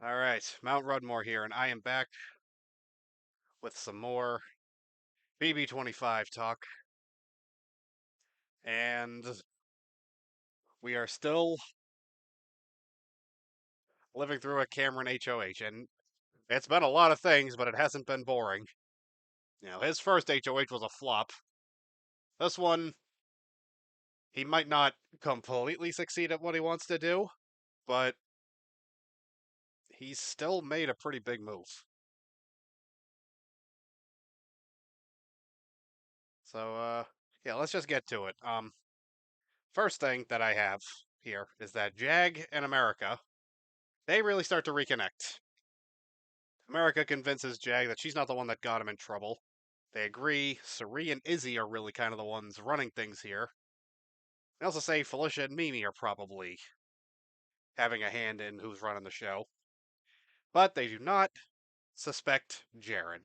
All right, Mount Rudmore here, and I am back with some more BB25 talk. And we are still living through a Cameron HOH, and it's been a lot of things, but it hasn't been boring. His first HOH was a flop. This one, he might not completely succeed at what he wants to do, but he's still made a pretty big move. So, yeah, let's just get to it. First thing that I have here is that Jag and America, they really start to reconnect. America convinces Jag that she's not the one that got him in trouble. They agree Suri and Izzy are really kind of the ones running things here. They also say Felicia and Mimi are probably having a hand in who's running the show. But they do not suspect Jared.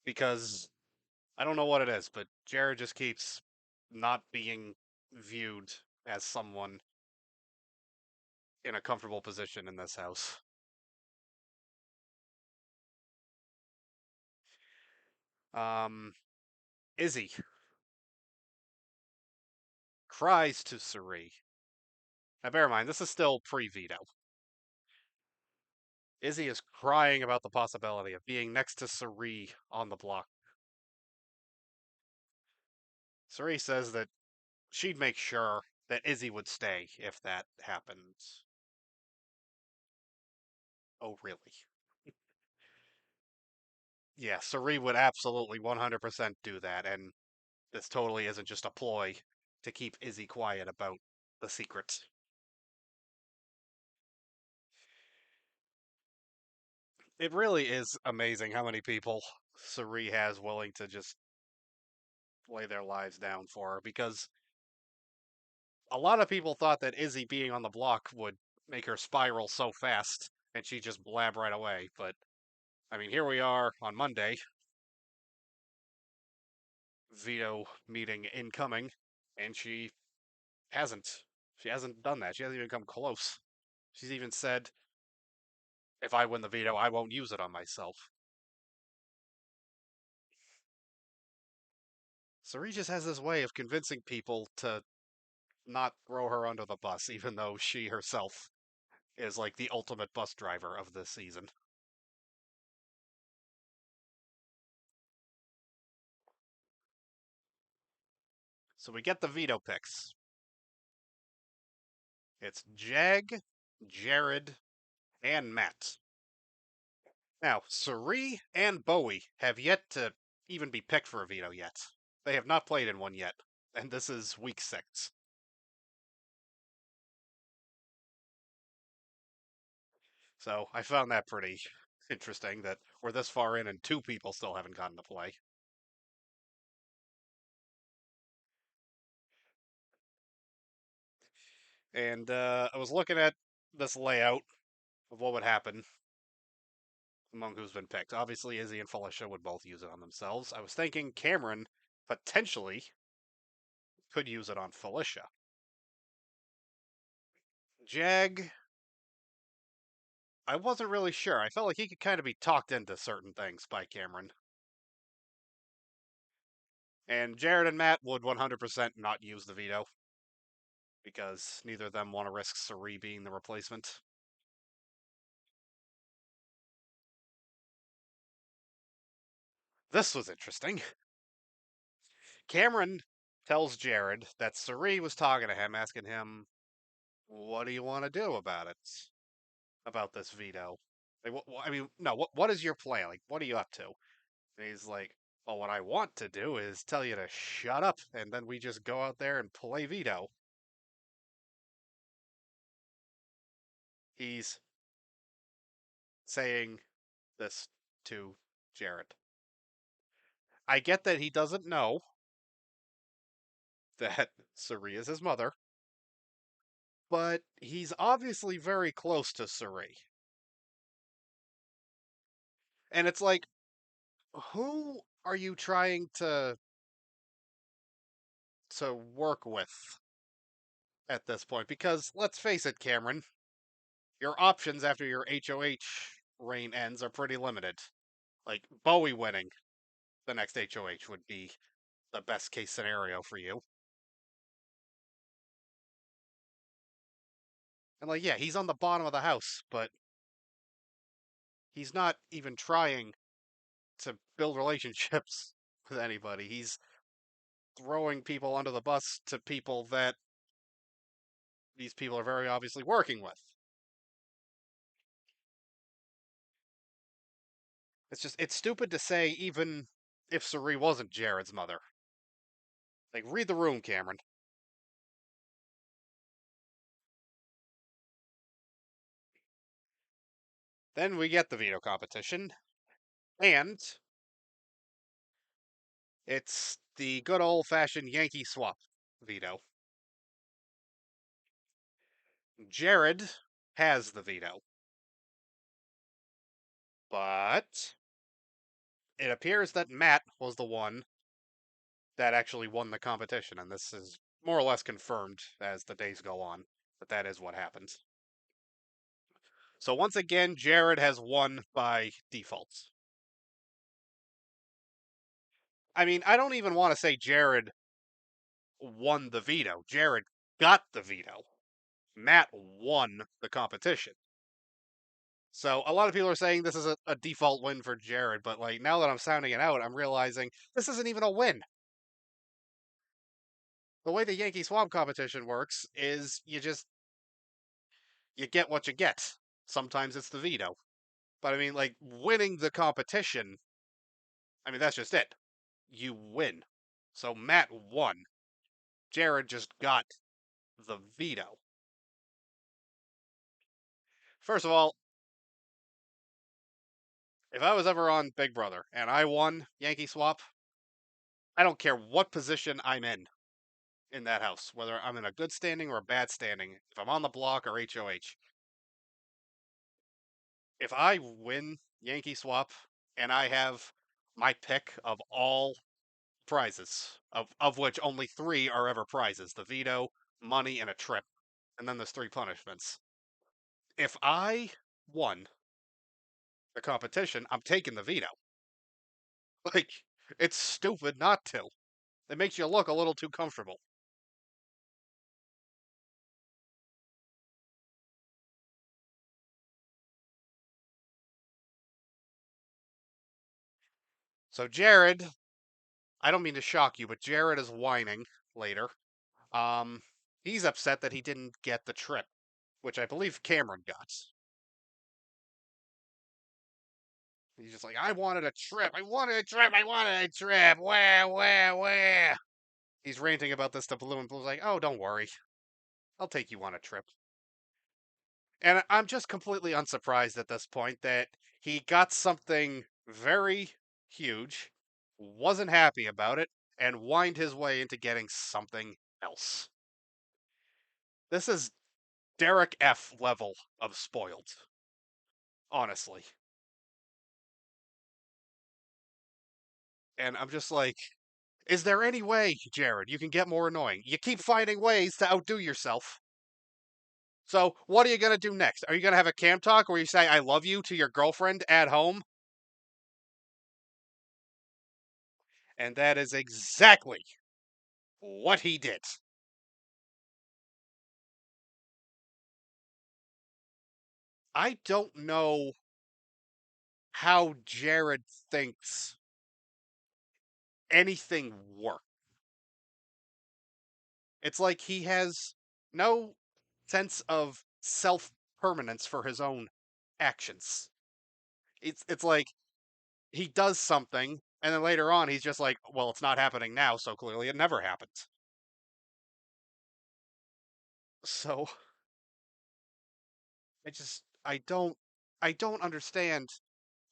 Because I don't know what it is, but Jared just keeps not being viewed as someone in a comfortable position in this house. Izzy cries to Suri. Now, bear in mind, this is still pre-veto. Izzy is crying about the possibility of being next to Suri on the block. Suri says that she'd make sure that Izzy would stay if that happened. Oh, really? Yeah, Suri would absolutely 100% do that, and this totally isn't just a ploy to keep Izzy quiet about the secret. It really is amazing how many people Suri has willing to just lay their lives down for her, because a lot of people thought that Izzy being on the block would make her spiral so fast and she just blab right away. But I mean, here we are on Monday, veto meeting incoming, and hasn't. She hasn't done that. She hasn't even come close. She's even said, if I win the veto, I won't use it on myself. Sari just has this way of convincing people to not throw her under the bus, even though she herself is like the ultimate bus driver of this season. So we get the veto picks. It's Jag, Jared, and Matt. Now, Suri and Bowie have yet to even be picked for a veto yet. They have not played in one yet, and this is week 6. So I found that pretty interesting that we're this far in and 2 people still haven't gotten to play. And I was looking at this layout of what would happen among who's been picked. Obviously, Izzy and Felicia would both use it on themselves. I was thinking Cameron potentially could use it on Felicia. Jag, I wasn't really sure. I felt like he could kind of be talked into certain things by Cameron. And Jared and Matt would 100% not use the veto because neither of them want to risk Sari being the replacement. This was interesting. Cameron tells Jared that Sari was talking to him, asking him, "What do you want to do about it? About this veto? Like, I mean, no. What is your plan? Like, what are you up to?" And he's like, "Well, what I want to do is tell you to shut up, and then we just go out there and play veto." He's saying this to Jared. I get that he doesn't know that Suri is his mother, but he's obviously very close to Suri. And it's like, who are you trying to work with at this point? Because let's face it, Cameron, your options after your HOH reign ends are pretty limited. Like Bowie winning the next HOH would be the best case scenario for you. And like, yeah, he's on the bottom of the house, but he's not even trying to build relationships with anybody. He's throwing people under the bus to people that these people are very obviously working with. It's stupid to say even if Suri wasn't Jared's mother. Like, read the room, Cameron. Then we get the veto competition, and it's the good old fashioned Yankee swap veto. Jared has the veto, but it appears that Matt was the one that actually won the competition, and this is more or less confirmed as the days go on that is what happened. So once again, Jared has won by default. I mean, I don't even want to say Jared won the veto. Jared got the veto. Matt won the competition. So a lot of people are saying this is a default win for Jared, but like now that I'm sounding it out, I'm realizing this isn't even a win. The way the Yankee Swamp competition works is you get what you get. Sometimes it's the veto. But I mean like winning the competition, I mean that's just it. You win. So Matt won. Jared just got the veto. First of all, if I was ever on Big Brother and I won Yankee Swap, I don't care what position I'm in that house, whether I'm in a good standing or a bad standing, if I'm on the block or HOH. If I win Yankee Swap and I have my pick of all prizes, of which only 3 are ever prizes, the veto, money, and a trip, and then there's 3 punishments. If I won the competition, I'm taking the veto. Like, it's stupid not to. It makes you look a little too comfortable. So Jared, I don't mean to shock you, but Jared is whining later. Um, he's upset that he didn't get the trip, which I believe Cameron got. He's just like, I wanted a trip. I wanted a trip. I wanted a trip. Where? He's ranting about this to Blue, and Blue's like, oh, don't worry. I'll take you on a trip. And I'm just completely unsurprised at this point that he got something very huge, wasn't happy about it, and whined his way into getting something else. This is Derek F level of spoiled, honestly. And I'm just like, is there any way, Jared, you can get more annoying? You keep finding ways to outdo yourself. So, what are you going to do next? Are you going to have a cam talk where you say, I love you to your girlfriend at home? And that is exactly what he did. I don't know how Jared thinks anything works. It's like he has no sense of self permanence for his own actions. It's like he does something and then later on he's just like, well, it's not happening now, so clearly it never happened. So I don't understand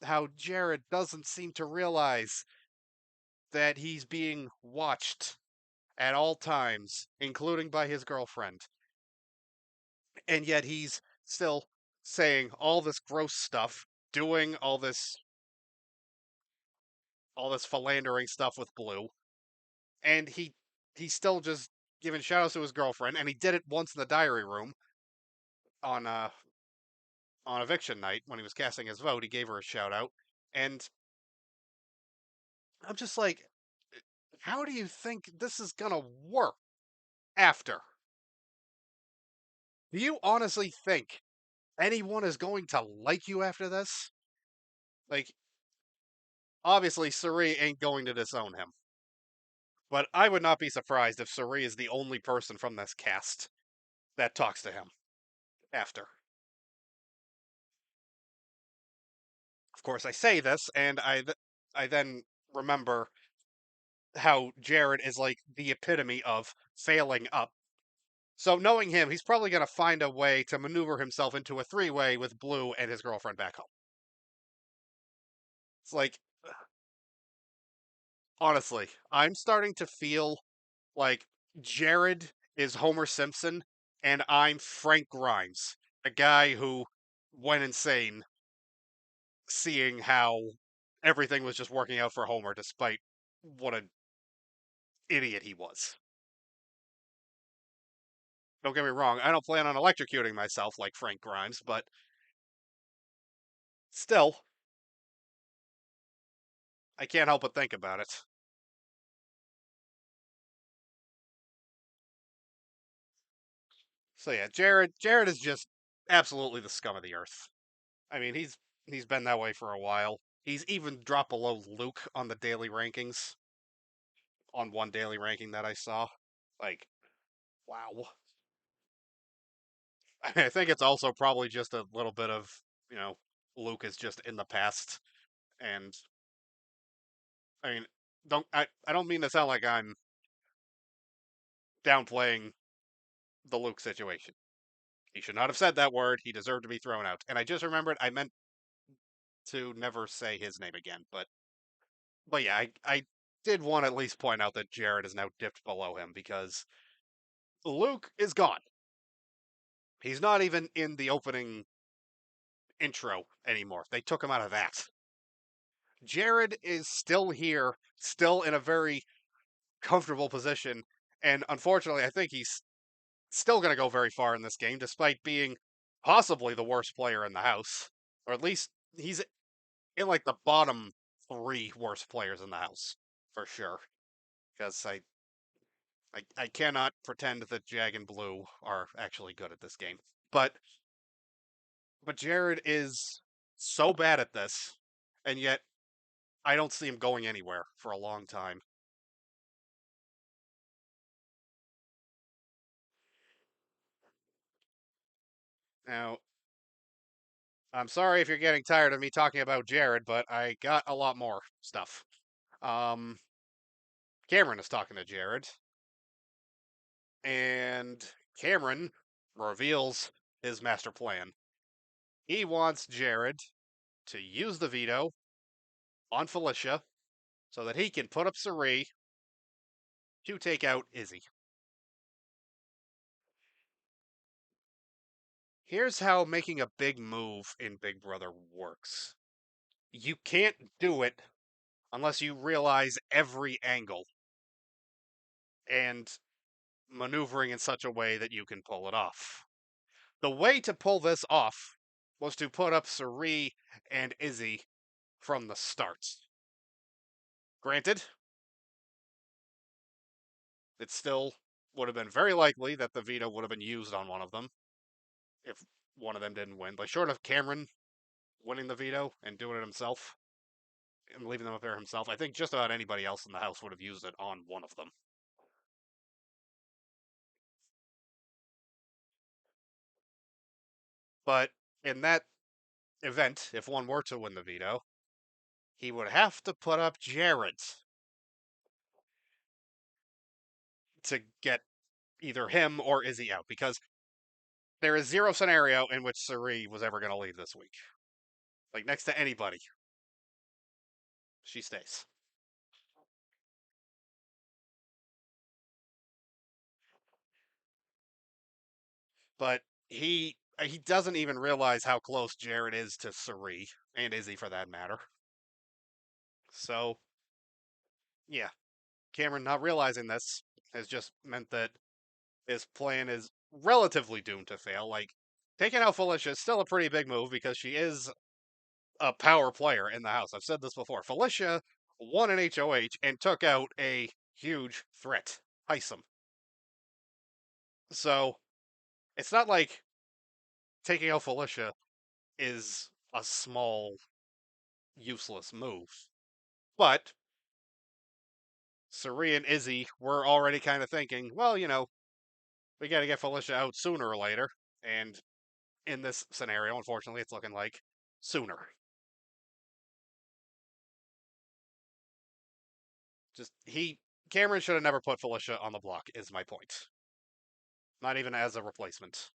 how Jared doesn't seem to realize that he's being watched at all times, including by his girlfriend. And yet he's still saying all this gross stuff, doing all this philandering stuff with Blue, and he's still just giving shout outs to his girlfriend, and he did it once in the diary room on on eviction night when he was casting his vote. He gave her a shout out, and I'm just like, how do you think this is gonna work after? Do you honestly think anyone is going to like you after this? Like, obviously, Suri ain't going to disown him. But I would not be surprised if Suri is the only person from this cast that talks to him after. Of course, I say this, and I then remember how Jared is like the epitome of failing up. So knowing him, he's probably going to find a way to maneuver himself into a three-way with Blue and his girlfriend back home. It's like, honestly, I'm starting to feel like Jared is Homer Simpson and I'm Frank Grimes, a guy who went insane seeing how everything was just working out for Homer despite what an idiot he was. Don't get me wrong, I don't plan on electrocuting myself like Frank Grimes, but still, I can't help but think about it. So yeah, Jared is just absolutely the scum of the earth. I mean, he's been that way for a while. He's even dropped below Luke on the daily rankings, on one daily ranking that I saw. Like, wow. I think it's also probably just a little bit of, you know, Luke is just in the past. And I mean, I don't mean to sound like I'm downplaying the Luke situation. He should not have said that word. He deserved to be thrown out. And I just remembered I meant to never say his name again. But yeah, I did want to at least point out that Jared is now dipped below him because Luke is gone. He's not even in the opening intro anymore. They took him out of that. Jared is still here, still in a very comfortable position, and unfortunately, I think he's still going to go very far in this game, despite being possibly the worst player in the house, or at least he's in like the bottom three worst players in the house for sure. Because I cannot pretend that Jag and Blue are actually good at this game, but Jared is so bad at this, and yet I don't see him going anywhere for a long time. Now, I'm sorry if you're getting tired of me talking about Jared, but I got a lot more stuff. Um, Cameron is talking to Jared, and Cameron reveals his master plan. He wants Jared to use the veto on Felicia so that he can put up Sari to take out Izzy. Here's how making a big move in Big Brother works. You can't do it unless you realize every angle and maneuvering in such a way that you can pull it off. The way to pull this off was to put up Sari and Izzy from the start. Granted, it still would have been very likely that the veto would have been used on one of them if one of them didn't win. But short of Cameron winning the veto and doing it himself and leaving them up there himself, I think just about anybody else in the house would have used it on one of them. But in that event, if one were to win the veto, he would have to put up Jared to get either him or Izzy out because there is zero scenario in which Suri was ever going to leave this week. Like next to anybody, she stays. But he doesn't even realize how close Jared is to Suri and Izzy for that matter. So yeah, Cameron not realizing this has just meant that his plan is relatively doomed to fail. Like taking out Felicia is still a pretty big move because she is a power player in the house. I've said this before. Felicia won an HOH and took out a huge threat, Heisem. So it's not like taking out Felicia is a small, useless move. But Sari and Izzy were already kind of thinking, well, we got to get Felicia out sooner or later. And in this scenario, unfortunately, it's looking like sooner. Just Cameron should have never put Felicia on the block, is my point. Not even as a replacement.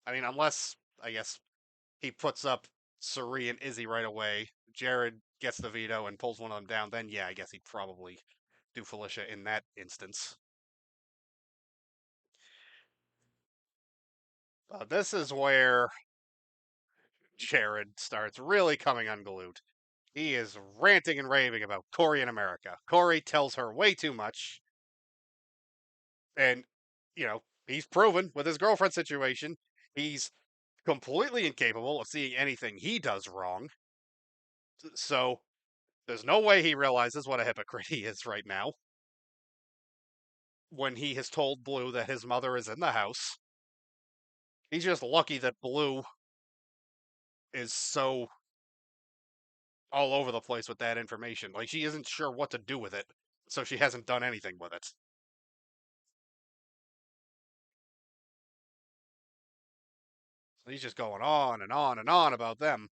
I mean, unless, I guess, he puts up Sari and Izzy right away, Jared gets the veto and pulls one of them down, then yeah, I guess he'd probably do Felicia in that instance. This is where Jared starts really coming unglued. He is ranting and raving about Corey in America. Corey tells her way too much. And, he's proven with his girlfriend situation, he's completely incapable of seeing anything he does wrong. So there's no way he realizes what a hypocrite he is right now when he has told Blue that his mother is in the house. He's just lucky that Blue is so all over the place with that information. Like, she isn't sure what to do with it, so she hasn't done anything with it. So he's just going on and on and on about them.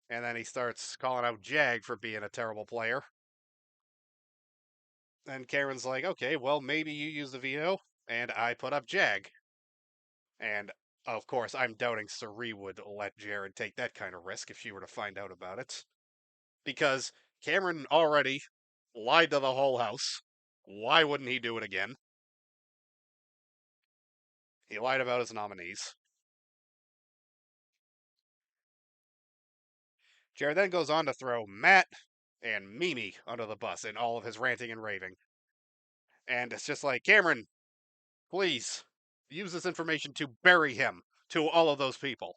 And then he starts calling out Jag for being a terrible player. And Karen's like, okay, well, maybe you use the veto, and I put up Jag. And of course, I'm doubting Sari would let Jared take that kind of risk if she were to find out about it. Because Cameron already lied to the whole house. Why wouldn't he do it again? He lied about his nominees. Jared then goes on to throw Matt and Mimi under the bus in all of his ranting and raving. And it's just like, Cameron, please use this information to bury him to all of those people.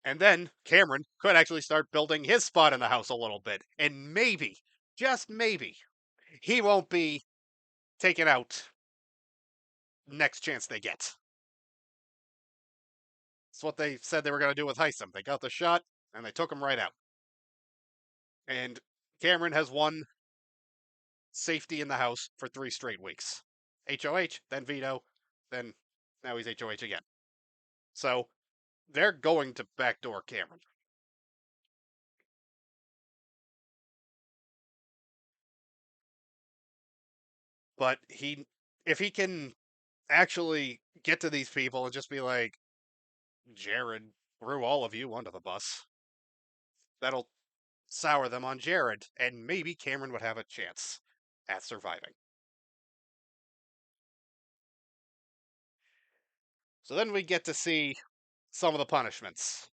And then Cameron could actually start building his spot in the house a little bit. And maybe, just maybe, he won't be taken out next chance they get. It's what they said they were going to do with Heisem. They got the shot, and they took him right out. And Cameron has won safety in the house for 3 straight weeks. HOH, then veto, then now he's HOH again. So they're going to backdoor Cameron. But if he can actually get to these people and just be like, Jared threw all of you under the bus, that'll sour them on Jared, and maybe Cameron would have a chance at surviving. So then we get to see some of the punishments.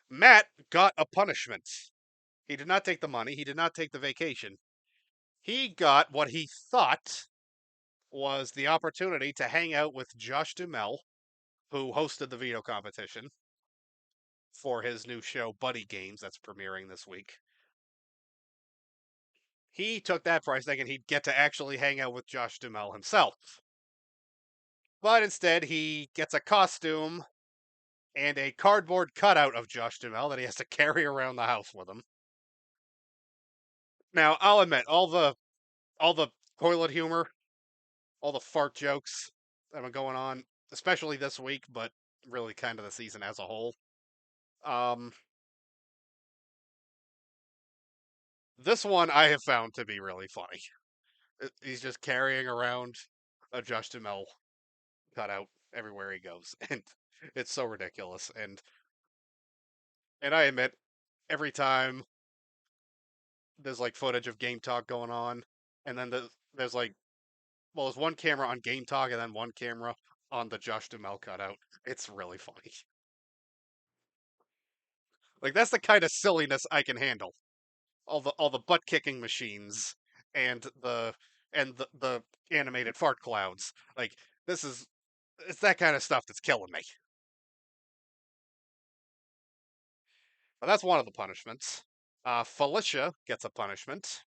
Matt got a punishment. He did not take the money, he did not take the vacation. He got what he thought was the opportunity to hang out with Josh Duhamel, who hosted the veto competition for his new show, Buddy Games, that's premiering this week. He took that price thinking he'd get to actually hang out with Josh Duhamel himself. But instead, he gets a costume and a cardboard cutout of Josh Duhamel that he has to carry around the house with him. Now, I'll admit, all the toilet humor, all the fart jokes that have been going on, especially this week, but really kind of the season as a whole. Um, this one I have found to be really funny. He's just carrying around a Josh Duhamel cutout everywhere he goes, and it's so ridiculous. And I admit, every time there's like footage of Game Talk going on, and then there's like, well, there's one camera on Game Talk and then one camera on the Josh Duhamel cutout. It's really funny. Like, that's the kind of silliness I can handle. All the butt kicking machines and the animated fart clouds. Like, this is It's that kind of stuff that's killing me. But that's one of the punishments. Felicia gets a punishment.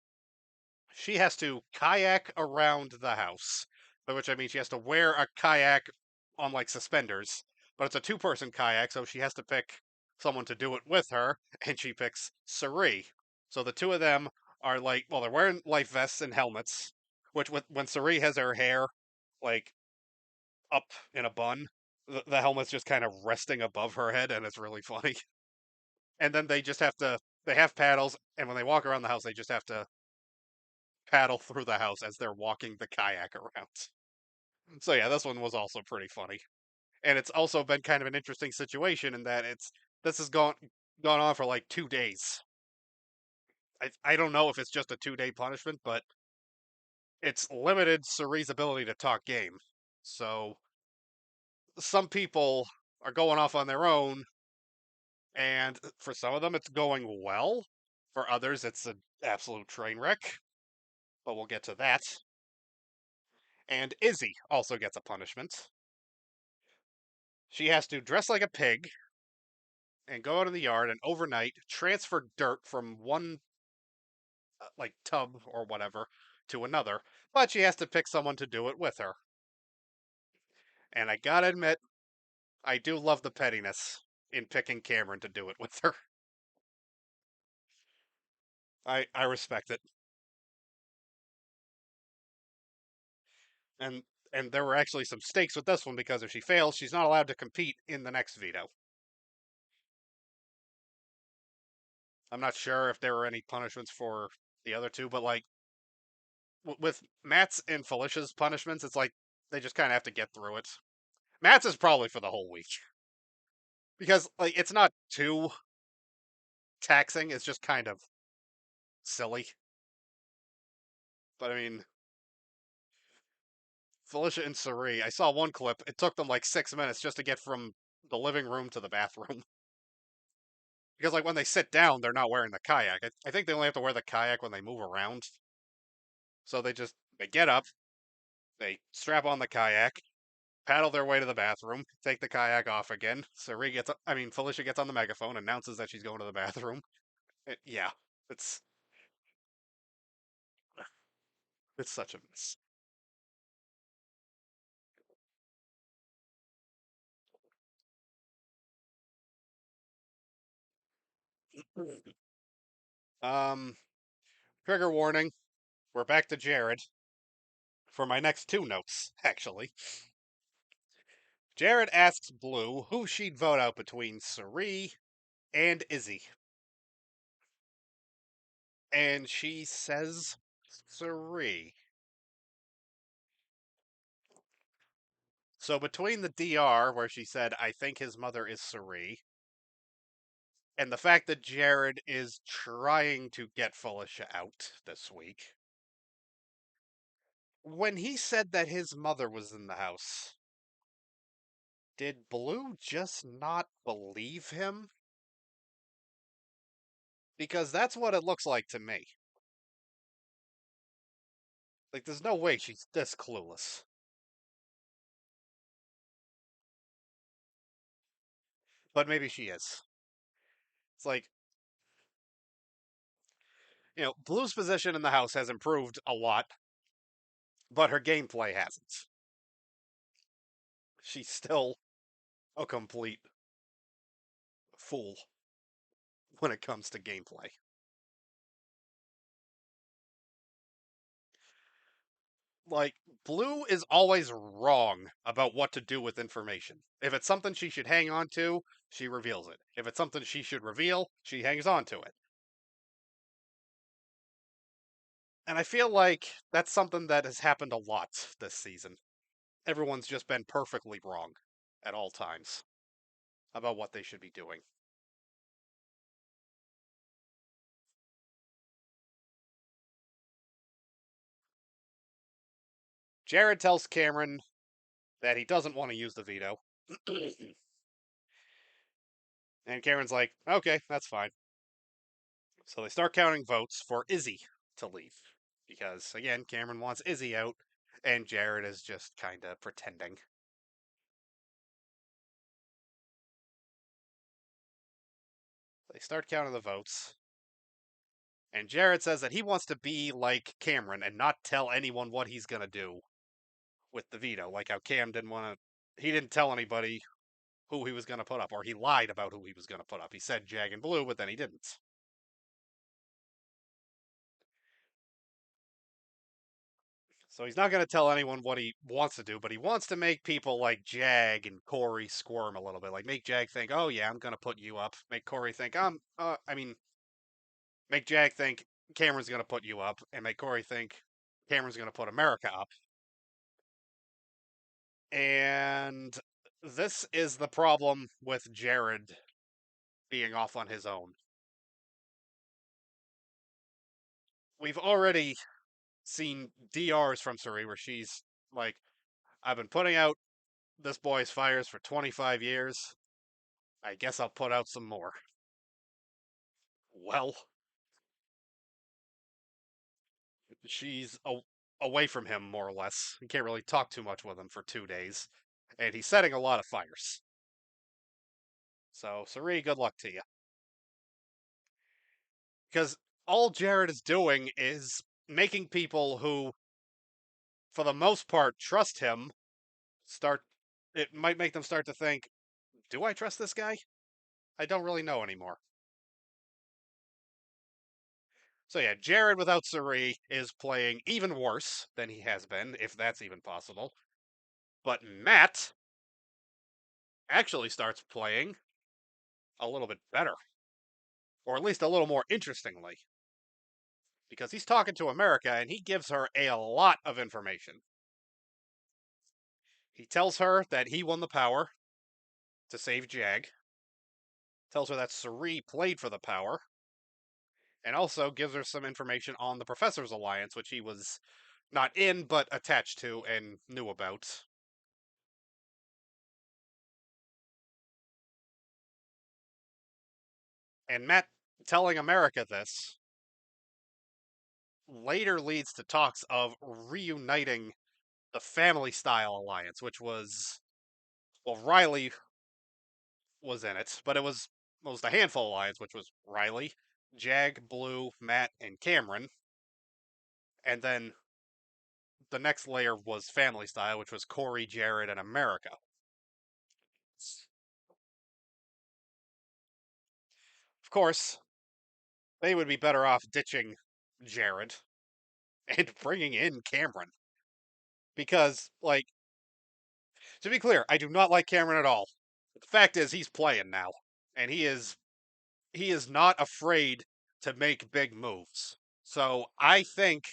She has to kayak around the house, by which I mean she has to wear a kayak on like suspenders, but it's a two-person kayak, so she has to pick someone to do it with her, and she picks Sari. So the two of them are like, well, they're wearing life vests and helmets, which when Sari has her hair like up in a bun, the helmet's just kind of resting above her head, and it's really funny. And then they have paddles, and when they walk around the house, they just have to paddle through the house as they're walking the kayak around. So yeah, this one was also pretty funny, and it's also been kind of an interesting situation in that this has gone on for like 2 days. I don't know if it's just a 2 day punishment, but it's limited Cerise's ability to talk game. So some people are going off on their own, and for some of them it's going well. For others, it's an absolute train wreck. But we'll get to that. And Izzy also gets a punishment. She has to dress like a pig and go out in the yard and overnight transfer dirt from one like tub or whatever to another, but she has to pick someone to do it with her. And I gotta admit, I do love the pettiness in picking Cameron to do it with her. I respect it. And and there were actually some stakes with this one because if she fails, she's not allowed to compete in the next veto. I'm not sure if there were any punishments for the other two, but like with Matt's and Felicia's punishments, it's like they just kind of have to get through it. Matt's is probably for the whole week because like it's not too taxing. It's just kind of silly. But I mean, Felicia and Sari, I saw one clip. It took them like 6 minutes just to get from the living room to the bathroom. Because like when they sit down, they're not wearing the kayak. I think they only have to wear the kayak when they move around. So they get up, they strap on the kayak, paddle their way to the bathroom, take the kayak off again. Felicia gets on the megaphone, announces that she's going to the bathroom. Yeah, it's it's such a mess. Um, Trigger warning. We're back to Jared for my next two notes. Actually, Jared asks Blue who she'd vote out between Sari and Izzy, and she says Sari. So between the DR where she said I think his mother is Sari, and the fact that Jared is trying to get Felicia out this week. When he said that his mother was in the house, did Blue just not believe him? Because that's what it looks like to me. Like, there's no way she's this clueless. But maybe she is. It's like, Blue's position in the house has improved a lot, but her gameplay hasn't. She's still a complete fool when it comes to gameplay. Like, Blue is always wrong about what to do with information. If it's something she should hang on to, she reveals it. If it's something she should reveal, she hangs on to it. And I feel like that's something that has happened a lot this season. Everyone's just been perfectly wrong at all times about what they should be doing. Jared tells Cameron that he doesn't want to use the veto. And Cameron's like, okay, that's fine. So they start counting votes for Izzy to leave. Because, again, Cameron wants Izzy out, and Jared is just kind of pretending. They start counting the votes. And Jared says that he wants to be like Cameron and not tell anyone what he's going to do with the veto. Like how Cam didn't want to, he didn't tell anybody who he was going to put up, or he lied about who he was going to put up. He said Jag and Blue, but then he didn't. So he's not going to tell anyone what he wants to do, but he wants to make people like Jag and Corey squirm a little bit. Like make Jag think, oh yeah, I'm going to put you up. Make Corey think, make Jag think Cameron's going to put you up, and make Corey think Cameron's going to put America up. And this is the problem with Jared being off on his own. We've already seen DRs from Suri where she's like, I've been putting out this boy's fires for 25 years. I guess I'll put out some more. Well, she's away from him, more or less. You can't really talk too much with him for 2 days. And he's setting a lot of fires. So, Suri, good luck to you. Because all Jared is doing is making people who, for the most part, trust him start. It might make them start to think, do I trust this guy? I don't really know anymore. So yeah, Jared without Suri is playing even worse than he has been, if that's even possible. But Matt actually starts playing a little bit better, or at least a little more interestingly, because he's talking to America and he gives her a lot of information. He tells her that he won the power to save Jag, tells her that Suri played for the power, and also gives her some information on the Professor's Alliance, which he was not in, but attached to and knew about. And Matt telling America this later leads to talks of reuniting the family style alliance, which was, well, Riley was in it, but it was the handful alliance, which was Riley, Jag, Blue, Matt, and Cameron. And then the next layer was family style, which was Corey, Jared, and America. Of course, they would be better off ditching Jared and bringing in Cameron. Because, like, to be clear, I do not like Cameron at all. But the fact is, he's playing now, and he is not afraid to make big moves. So I think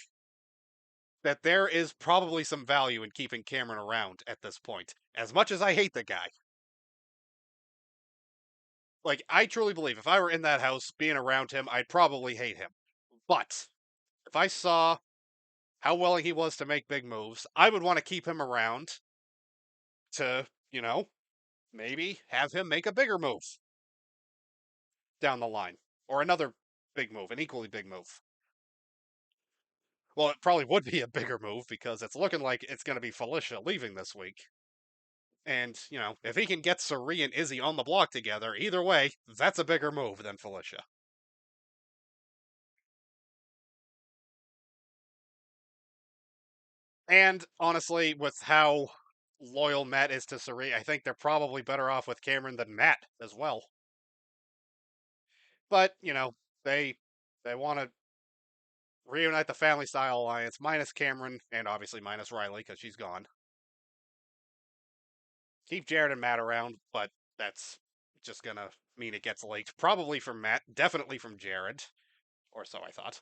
that there is probably some value in keeping Cameron around at this point. As much as I hate the guy, like I truly believe if I were in that house being around him, I'd probably hate him. But if I saw how willing he was to make big moves, I would want to keep him around to, maybe have him make a bigger move down the line. Or another big move, an equally big move. Well, it probably would be a bigger move because it's looking like it's going to be Felicia leaving this week. And, if he can get Suri and Izzy on the block together, either way, that's a bigger move than Felicia. And honestly, with how loyal Matt is to Suri, I think they're probably better off with Cameron than Matt as well. But, they want to reunite the family style alliance, minus Cameron, and obviously minus Riley, because she's gone. Keep Jared and Matt around, but that's just gonna mean it gets leaked. Probably from Matt, definitely from Jared, or so I thought.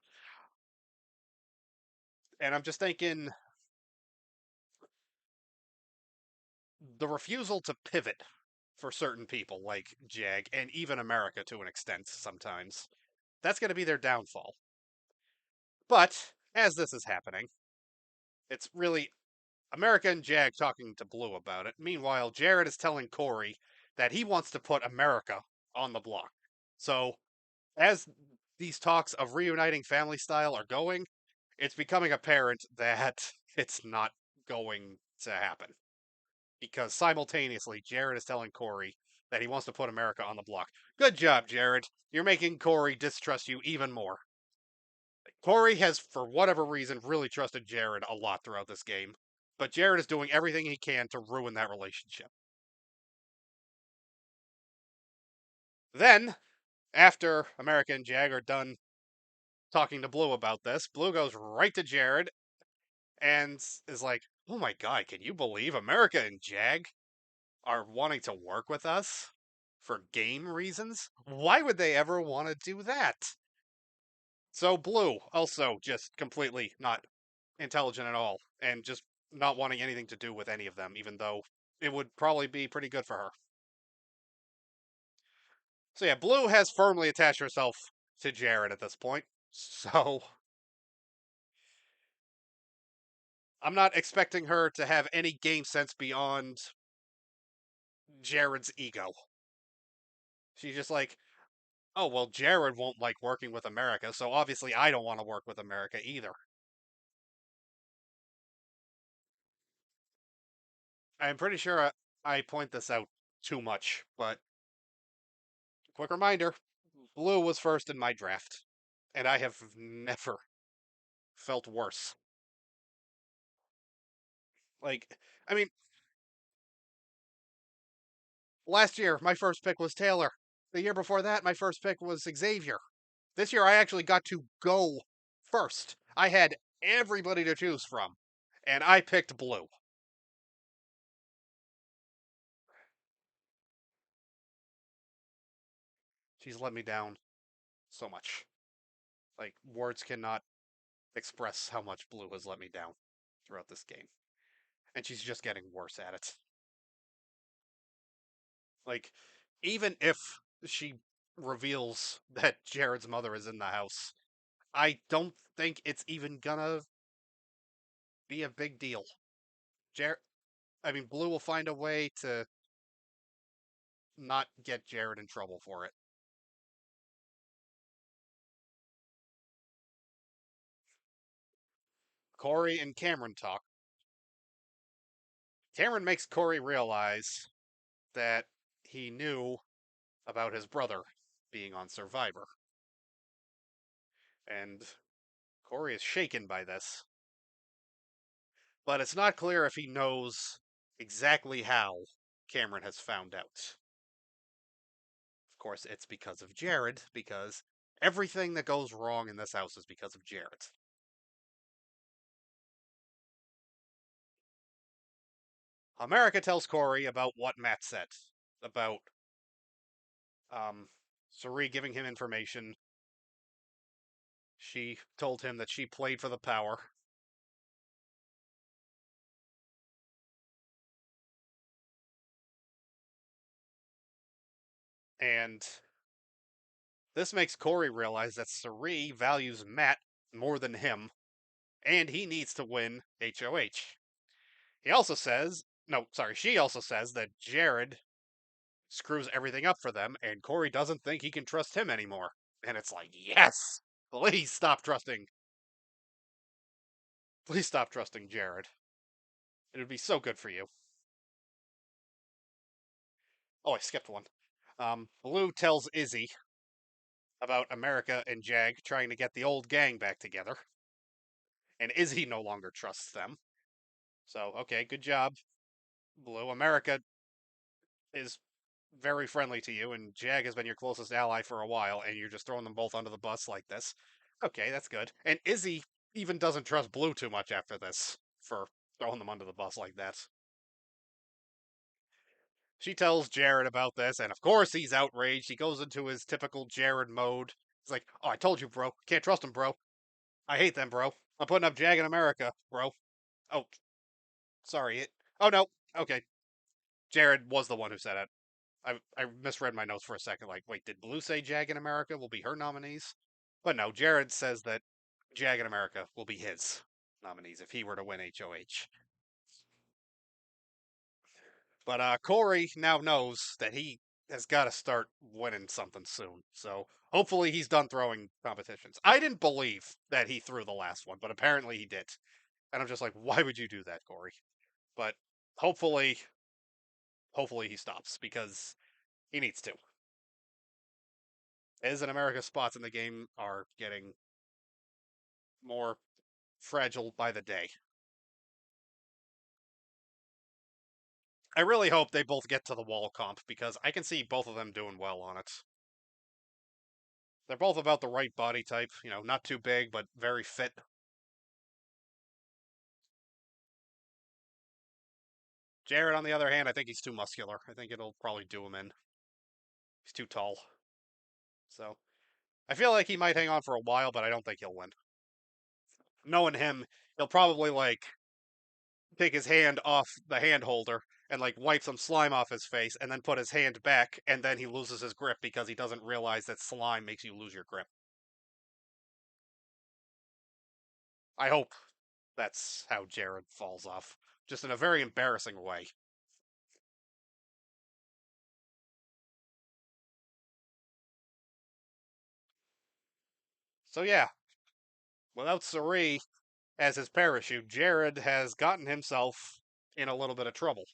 And I'm just thinking the refusal to pivot for certain people like Jag and even America to an extent sometimes, that's going to be their downfall. But as this is happening, it's really America and Jag talking to Blue about it. Meanwhile, Jared is telling Corey that he wants to put America on the block. So as these talks of reuniting family style are going, it's becoming apparent that it's not going to happen. Because simultaneously, Jared is telling Corey that he wants to put America on the block. Good job, Jared. You're making Corey distrust you even more. Corey has, for whatever reason, really trusted Jared a lot throughout this game, but Jared is doing everything he can to ruin that relationship. Then, after America and Jag are done talking to Blue about this, Blue goes right to Jared and is like, "Oh my god, can you believe America and Jag are wanting to work with us for game reasons? Why would they ever want to do that?" So Blue also just completely not intelligent at all and just not wanting anything to do with any of them, even though it would probably be pretty good for her. So yeah, Blue has firmly attached herself to Jared at this point. So I'm not expecting her to have any game sense beyond Jared's ego. She's just like, oh, well, Jared won't like working with America, so obviously I don't want to work with America either. I'm pretty sure I point this out too much, but quick reminder, Blue was first in my draft, and I have never felt worse. Like, I mean, last year my first pick was Taylor. The year before that, my first pick was Xavier. This year I actually got to go first. I had everybody to choose from, and I picked Blue. She's let me down so much. Like, words cannot express how much Blue has let me down throughout this game. And she's just getting worse at it. Like, even if she reveals that Jared's mother is in the house, I don't think it's even gonna be a big deal. Jared, I mean, Blue will find a way to not get Jared in trouble for it. Corey and Cameron talk. Cameron makes Corey realize that he knew about his brother being on Survivor. And Corey is shaken by this. But it's not clear if he knows exactly how Cameron has found out. Of course, it's because of Jared, because everything that goes wrong in this house is because of Jared. America tells Corey about what Matt said about Suri giving him information. She told him that she played for the power. And this makes Corey realize that Suri values Matt more than him, and he needs to win HOH. He also says, no, sorry, she also says that Jared screws everything up for them, and Corey doesn't think he can trust him anymore. And it's like, yes, please stop trusting. Please stop trusting Jared. It would be so good for you. Oh, I skipped one. Blue tells Izzy about America and Jag trying to get the old gang back together, and Izzy no longer trusts them. So, okay, good job, Blue. America is very friendly to you, and Jag has been your closest ally for a while, and you're just throwing them both under the bus like this. Okay, that's good. And Izzy even doesn't trust Blue too much after this for throwing them under the bus like that. She tells Jared about this, and of course he's outraged. He goes into his typical Jared mode. He's like, "Oh, I told you, bro. Can't trust him, bro. I hate them, bro. I'm putting up Jag in America, bro." Oh, sorry. Oh no. Okay, Jared was the one who said it. I misread my notes for a second. Like, wait, did Blue say Jag in America will be her nominees? But no, Jared says that Jag in America will be his nominees if he were to win HOH. But Corey now knows that he has got to start winning something soon. So hopefully he's done throwing competitions. I didn't believe that he threw the last one, but apparently he did. And I'm just like, why would you do that, Corey? But hopefully, hopefully he stops because He needs to. His and America's spots in the game are getting more fragile by the day. I really hope they both get to the wall comp because I can see both of them doing well on it. They're both about the right body type, not too big, but very fit. Jared, on the other hand, I think he's too muscular. I think it'll probably do him in. He's too tall. So I feel like he might hang on for a while, but I don't think he'll win. Knowing him, he'll probably take his hand off the hand holder and wipe some slime off his face and then put his hand back and then he loses his grip because he doesn't realize that slime makes you lose your grip. I hope that's how Jared falls off. Just in a very embarrassing way. So yeah, without Sari as his parachute, Jared has gotten himself in a little bit of trouble.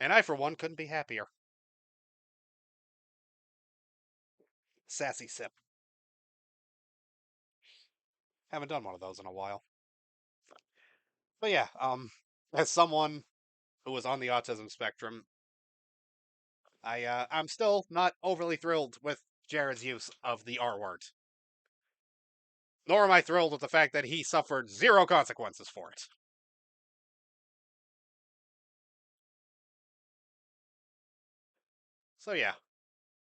And I, for one, couldn't be happier. Sassy sip. Haven't done one of those in a while. But yeah, as someone who is on the autism spectrum, I'm still not overly thrilled with Jared's use of the R word. Nor am I thrilled with the fact that he suffered zero consequences for it. So yeah,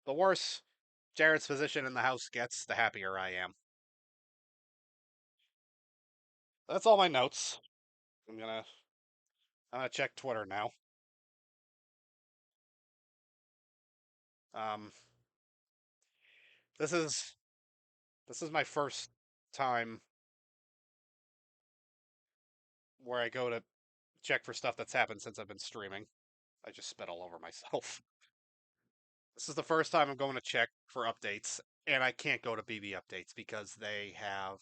the worse Jared's position in the house gets, the happier I am. That's all my notes. I'm gonna check Twitter now. Um, this is my first time where I go to check for stuff that's happened since I've been streaming. I just spit all over myself. This is the first time I'm going to check for updates, and I can't go to BB updates because they have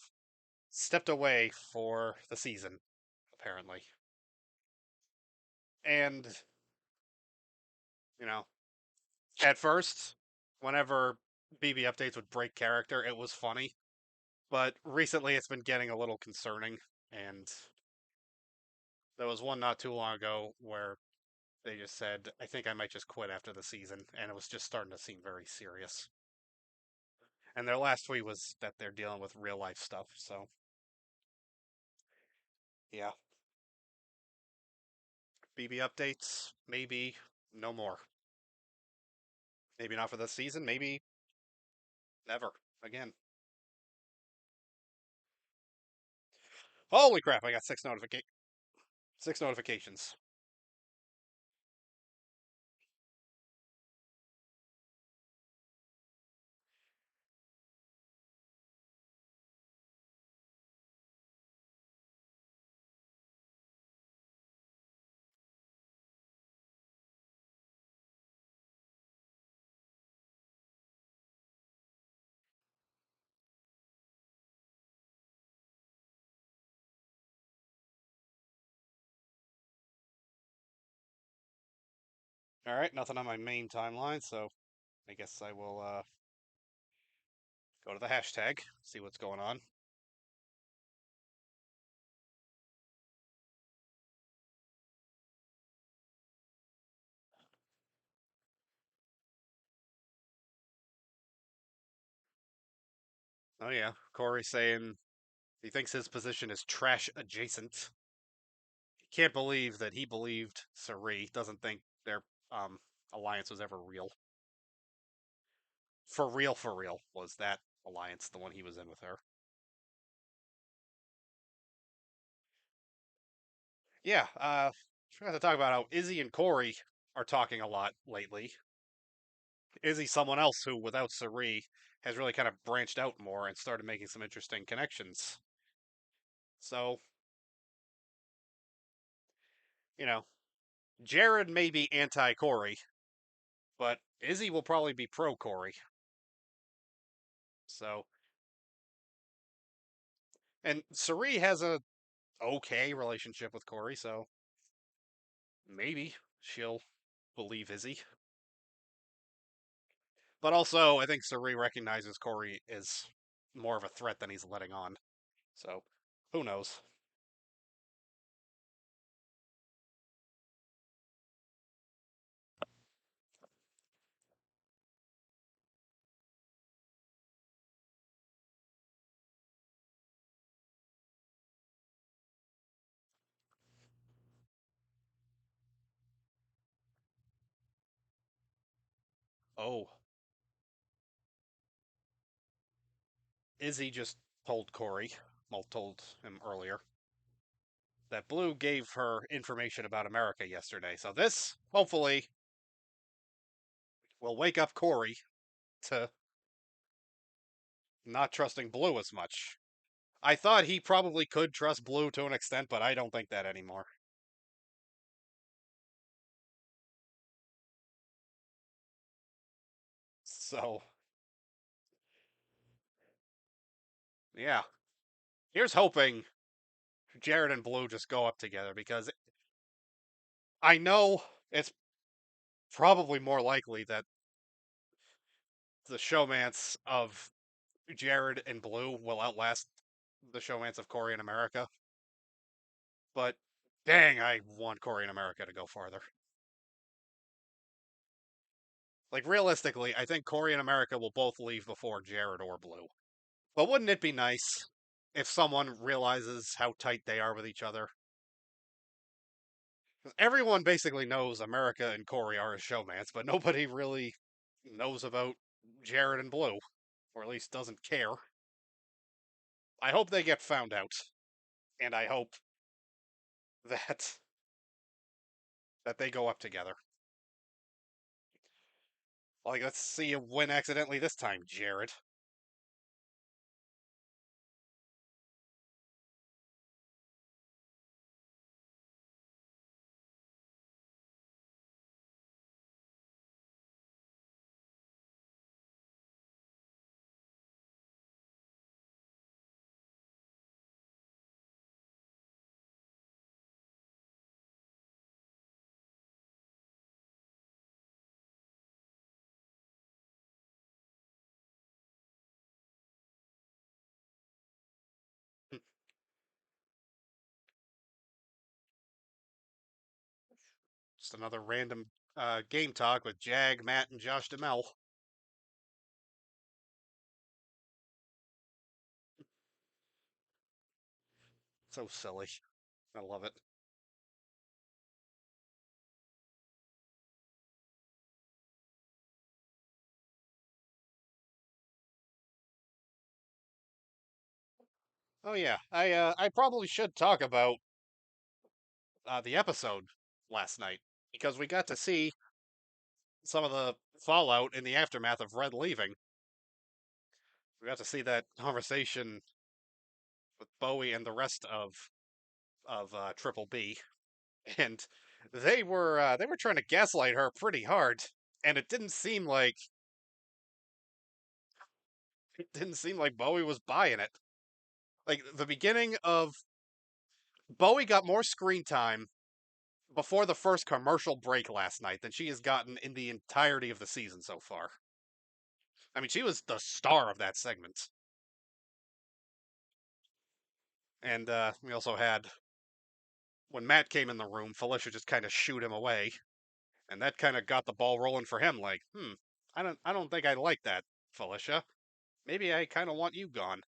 stepped away for the season, apparently. And, you know, at first, whenever BB updates would break character, it was funny. But recently it's been getting a little concerning, and there was one not too long ago where they just said, I think I might just quit after the season, and it was just starting to seem very serious. And their last tweet was that they're dealing with real life stuff, so yeah. BB updates, maybe no more. Maybe not for this season, maybe never again. Holy crap, I got six notifications. Alright, nothing on my main timeline, so I guess I will go to the hashtag, see what's going on. Oh yeah, Corey saying he thinks his position is trash adjacent. He can't believe that he believed Sari doesn't think their alliance was ever real. For real, was that alliance the one he was in with her? Yeah, forgot to talk about how Izzy and Corey are talking a lot lately. Izzy, someone else who, without Sari, has really kind of branched out more and started making some interesting connections. So, you know, Jared may be anti Corey, but Izzy will probably be pro Corey. So, and Sari has a okay relationship with Corey, so maybe she'll believe Izzy. But also, I think Suri recognizes Corey is more of a threat than he's letting on. So, who knows? Oh, Izzy just told Corey, well, told him earlier, that Blue gave her information about America yesterday. So this, hopefully, will wake up Corey to not trusting Blue as much. I thought he probably could trust Blue to an extent, but I don't think that anymore. So, yeah. Here's hoping Jared and Blue just go up together because I know it's probably more likely that the showmance of Jared and Blue will outlast the showmance of Corey in America. But dang, I want Corey in America to go farther. Like realistically, I think Corey and America will both leave before Jared or Blue. But wouldn't it be nice if someone realizes how tight they are with each other? 'Cause everyone basically knows America and Corey are a showmance, but nobody really knows about Jared and Blue, or at least doesn't care. I hope they get found out, and I hope that they go up together. Like, let's see you win accidentally this time, Jared. Just another random game talk with Jag, Matt, and Josh Duhamel. So silly. I love it. Oh yeah, I probably should talk about the episode last night because we got to see some of the fallout in the aftermath of Red leaving. We got to see that conversation with Bowie and the rest of Triple B, and they were trying to gaslight her pretty hard, and it didn't seem like Bowie was buying it. Like the beginning of Bowie got more screen time before the first commercial break last night than she has gotten in the entirety of the season so far. I mean, she was the star of that segment. And we also had when Matt came in the room, Felicia just kind of shooed him away, and that kind of got the ball rolling for him. Like, I don't think I like that, Felicia. Maybe I kind of want you gone.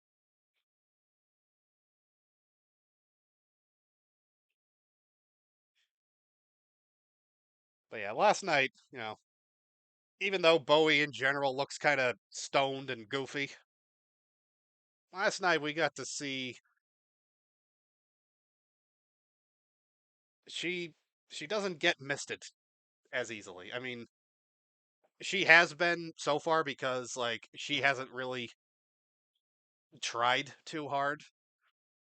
But yeah, last night, even though Bowie in general looks kind of stoned and goofy, last night we got to see she she doesn't get misted as easily. I mean, she has been so far because like she hasn't really tried too hard,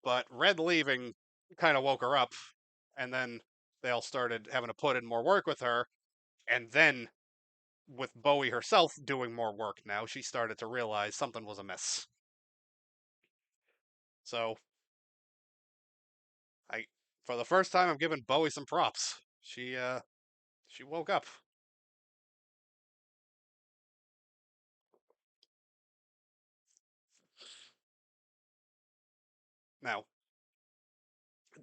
but Red leaving kind of woke her up, and then they all started having to put in more work with her, and then with Bowie herself doing more work now, she started to realize something was amiss. So I, for the first time, I'm giving Bowie some props. She woke up. Now,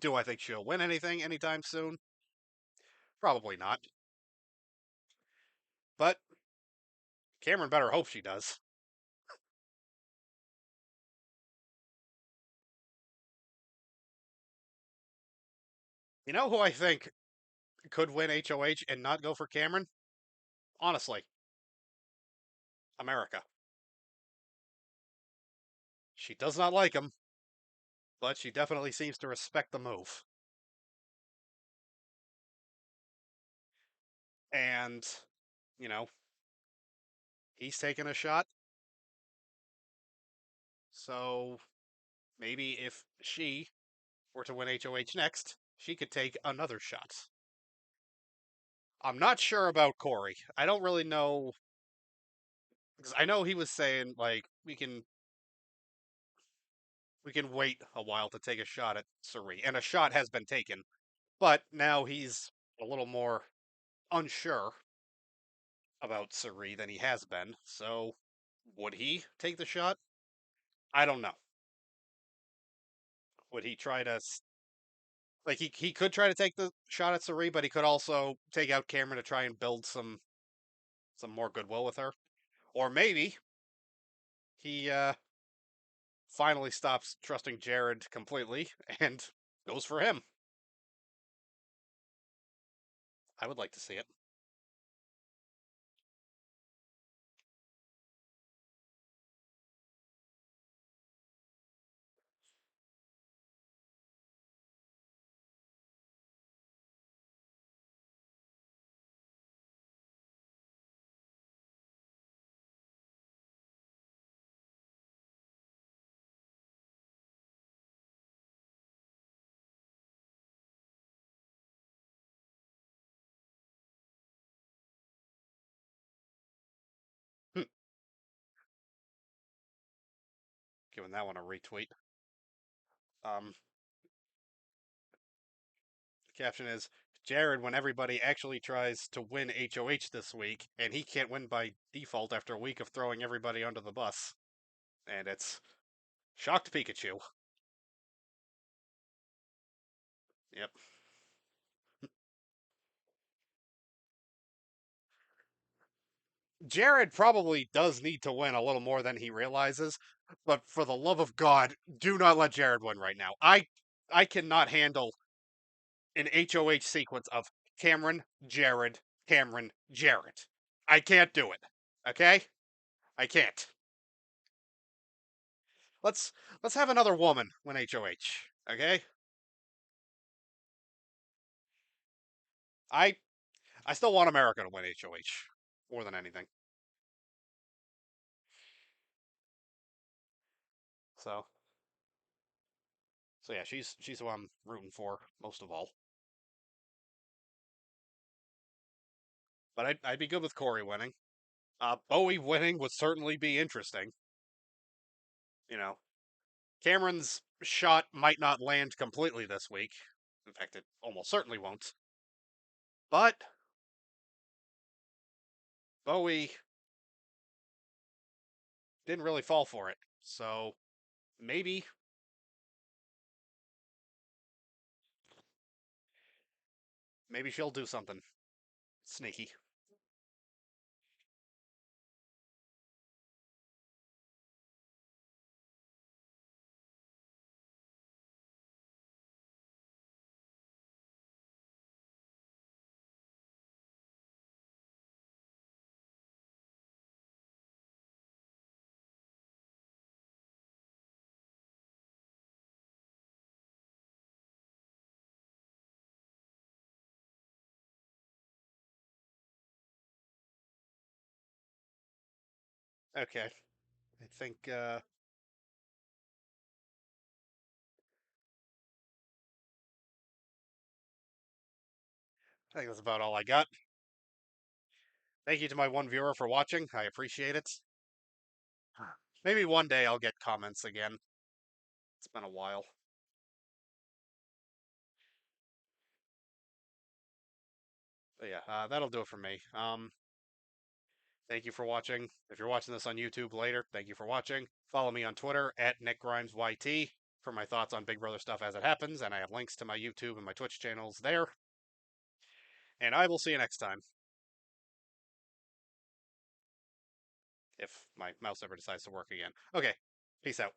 do I think she'll win anything anytime soon? Probably not. But Cameron better hope she does. You know who I think could win HOH and not go for Cameron? Honestly, America. She does not like him, but she definitely seems to respect the move. And, you know, he's taking a shot. So maybe if she were to win HOH next, she could take another shot. I'm not sure about Corey. I don't really know. Because I know he was saying, like, we can wait a while to take a shot at Suri. And a shot has been taken. But now he's a little more unsure about Suri than he has been. So would he take the shot? I don't know. Would he try to like he could try to take the shot at Suri, but he could also take out Cameron to try and build some more goodwill with her. Or maybe he finally stops trusting Jared completely and goes for him. I would like to see it. Hmm. Giving that one a retweet. Um, the caption is Jared when everybody actually tries to win HOH this week, and he can't win by default after a week of throwing everybody under the bus. And it's shocked Pikachu. Yep. Jared probably does need to win a little more than he realizes, but for the love of God, do not let Jared win right now. I cannot handle an HOH sequence of Cameron, Jared, Cameron, Jared. I can't do it. Okay? I can't. Let's let's have another woman win HOH. Okay? I I still want America to win HOH more than anything. So so yeah, she's who I'm rooting for most of all. But I'd be good with Corey winning. Bowie winning would certainly be interesting. You know, Cameron's shot might not land completely this week. In fact, it almost certainly won't. But Bowie didn't really fall for it. So maybe maybe she'll do something sneaky. Okay. I think that's about all I got. Thank you to my one viewer for watching. I appreciate it. Maybe one day I'll get comments again. It's been a while. But yeah, that'll do it for me. Thank you for watching. If you're watching this on YouTube later, thank you for watching. Follow me on Twitter at NickGrimesYT. for my thoughts on Big Brother stuff as it happens, and I have links to my YouTube and my Twitch channels there. And I will see you next time. If my mouse ever decides to work again. Okay, peace out.